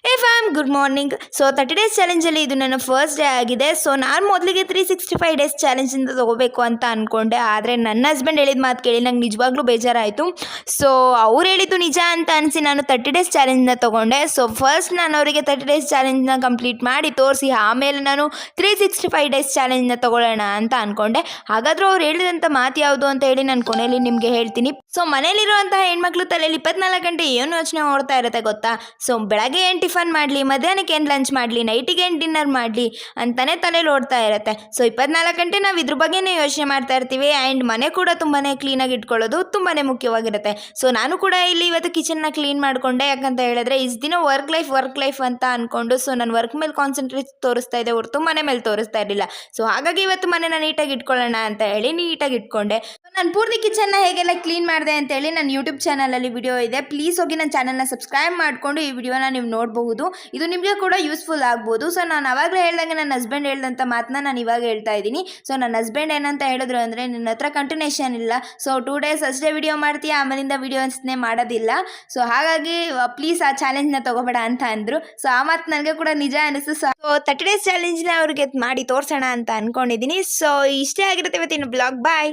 ಹೇ fam, good morning. So 30 days ಚಾಲೆಂಜಲ್ಲಿ ಇದು ನನ್ನ ಫಸ್ಟ್ ಡೇ ಆಗಿದೆ. ಸೊ ನಾನು ಮೊದಲಿಗೆ 365 ಡೇಸ್ ಚಾಲೆಂಜಿಂದ ತೊಗೋಬೇಕು ಅಂತ ಅಂದ್ಕೊಂಡೆ. ಆದರೆ ನನ್ನ ಹಸ್ಬೆಂಡ್ ಹೇಳಿದ ಮಾತು ಕೇಳಿ ನಂಗೆ ನಿಜವಾಗ್ಲೂ ಬೇಜಾರಾಯಿತು. ಸೊ ಅವ್ರು ಹೇಳಿದ್ದು ನಿಜ ಅಂತ ಅನಿಸಿ ನಾನು 30 ಡೇಸ್ ಚಾಲೆಂಜನ್ನ ತೊಗೊಂಡೆ. ಸೊ ಫಸ್ಟ್ ನಾನು ಅವರಿಗೆ 30 ಡೇಸ್ ಚಾಲೆಂಜನ್ನ ಕಂಪ್ಲೀಟ್ ಮಾಡಿ ತೋರಿಸಿ ಆಮೇಲೆ ನಾನು 365 ಡೇಸ್ ಚಾಲೆಂಜನ್ನ ತೊಗೊಳ್ಳೋಣ ಅಂತ ಅಂದ್ಕೊಂಡೆ. ಹಾಗಾದರೂ ಅವ್ರು ಹೇಳಿದಂಥ ಮಾತು ಯಾವುದು ಅಂತ ಹೇಳಿ ನಾನು ಕೊನೆಯಲ್ಲಿ ನಿಮಗೆ ಹೇಳ್ತೀನಿ. ಸೊ ಮನೇಲಿರುವಂತಹ ಹೆಣ್ಮಕ್ಳು ತಲೆಯಲ್ಲಿ 24 ಗಂಟೆ ಏನು ಯೋಚನೆ ಓಡ್ತಾ ಇರುತ್ತೆ ಗೊತ್ತಾ? ಸೊ ಬೆಳಗ್ಗೆ ಏನು ಟಿಫನ್ ಮಾಡಲಿ, ಮಧ್ಯಾಹ್ನಕ್ಕೆ ಏನು ಲಂಚ್ ಮಾಡಲಿ, ನೈಟಿಗೆ ಏನು ಡಿನ್ನರ್ ಮಾಡಲಿ ಅಂತಲೇ ತಲೆಯಲ್ಲಿ ಓಡ್ತಾ ಇರುತ್ತೆ. ಸೊ 24 ಗಂಟೆ ನಾವು ಇದ್ರ ಬಗ್ಗೆನೇ ಯೋಚನೆ ಮಾಡ್ತಾ ಇರ್ತೀವಿ. ಆ್ಯಂಡ್ ಮನೆ ಕೂಡ ತುಂಬಾ ಕ್ಲೀನಾಗಿ ಇಟ್ಕೊಳ್ಳೋದು ತುಂಬಾ ಮುಖ್ಯವಾಗಿರುತ್ತೆ. ಸೊ ನಾನು ಕೂಡ ಇಲ್ಲಿ ಇವತ್ತು ಕಿಚನ್ನ ಕ್ಲೀನ್ ಮಾಡಿಕೊಂಡೆ. ಯಾಕಂತ ಹೇಳಿದ್ರೆ ಇಷ್ಟು ದಿನ ವರ್ಕ್ ಲೈಫ್ ಅಂತ ಅಂದ್ಕೊಂಡು ಸೊ ನಾನು ವರ್ಕ್ ಮೇಲೆ ಕಾನ್ಸಂಟ್ರೇಟ್ ತೋರಿಸ್ತಾ ಇದ್ದೆ ಹೊರತು ಮನೆ ಮೇಲೆ ತೋರಿಸ್ತಾ ಇರಲಿಲ್ಲ. ಸೊ ಹಾಗಾಗಿ ಇವತ್ತು ಮನೆನ ನೀಟಾಗಿ ಇಟ್ಕೊಳ್ಳೋಣ ಅಂತ ಹೇಳಿ ನೀಟಾಗಿ ಇಟ್ಕೊಂಡೆ. ನಾನು ಪೂರ್ತಿ ಕಿಚನ್ನ ಹೇಗೆಲ್ಲ ಕ್ಲೀನ್ ಮಾಡಿದೆ ಅಂತೇಳಿ ನನ್ನ ಯೂಟ್ಯೂಬ್ ಚಾನಲಲ್ಲಿ ವಿಡಿಯೋ ಇದೆ. ಪ್ಲೀಸ್ ಹೋಗಿ ನನ್ನ ಚಾನಲ್ನ ಸಬ್ಸ್ಕ್ರೈಬ್ ಮಾಡಿಕೊಂಡು ಈ ವಿಡಿಯೋನ ನೀವು ನೋಡಬಹುದು. ಇದು ನಿಮಗೆ ಕೂಡ ಯೂಸ್ಫುಲ್ ಆಗ್ಬೋದು. ಸೊ ನಾನು ಆವಾಗಲೇ ಹೇಳ್ದಂಗೆ ನನ್ನ ಹಸ್ಬೆಂಡ್ ಹೇಳಿದಂಥ ಮಾತನ್ನ ನಾನು ಇವಾಗ ಹೇಳ್ತಾ ಇದ್ದೀನಿ. ಸೊ ನನ್ನ ಹಸ್ಬೆಂಡ್ ಏನಂತ ಹೇಳಿದ್ರು ಅಂದರೆ, ನಿನ್ನ ಹತ್ರ ಕಂಟಿನ್ಯೂಷನ್ ಇಲ್ಲ, ಸೊ 2 ಡೇಸ್ ಅಷ್ಟೇ ವಿಡಿಯೋ ಮಾಡ್ತೀಯ, ಆಮೇಲಿಂದ ವಿಡಿಯೋಸ್ನೇ ಮಾಡೋದಿಲ್ಲ. ಸೊ ಹಾಗಾಗಿ ಪ್ಲೀಸ್ ಆ ಚಾಲೆಂಜ್ನ ತೊಗೋಬೇಡ ಅಂತ ಅಂದರು. ಸೊ ಆ ಮಾತು ನನಗೆ ಕೂಡ ನಿಜ ಅನಿಸ್ತು. ಸೊ 30 ಡೇಸ್ ಚಾಲೆಂಜ್ನ ಅವ್ರಿಗೆ ಮಾಡಿ ತೋರಿಸೋಣ ಅಂತ ಅಂದ್ಕೊಂಡಿದ್ದೀನಿ. ಸೊ ಇಷ್ಟೇ ಆಗಿರುತ್ತೆ ಇವತ್ತಿನ ಬ್ಲಾಗ್. ಬಾಯ್.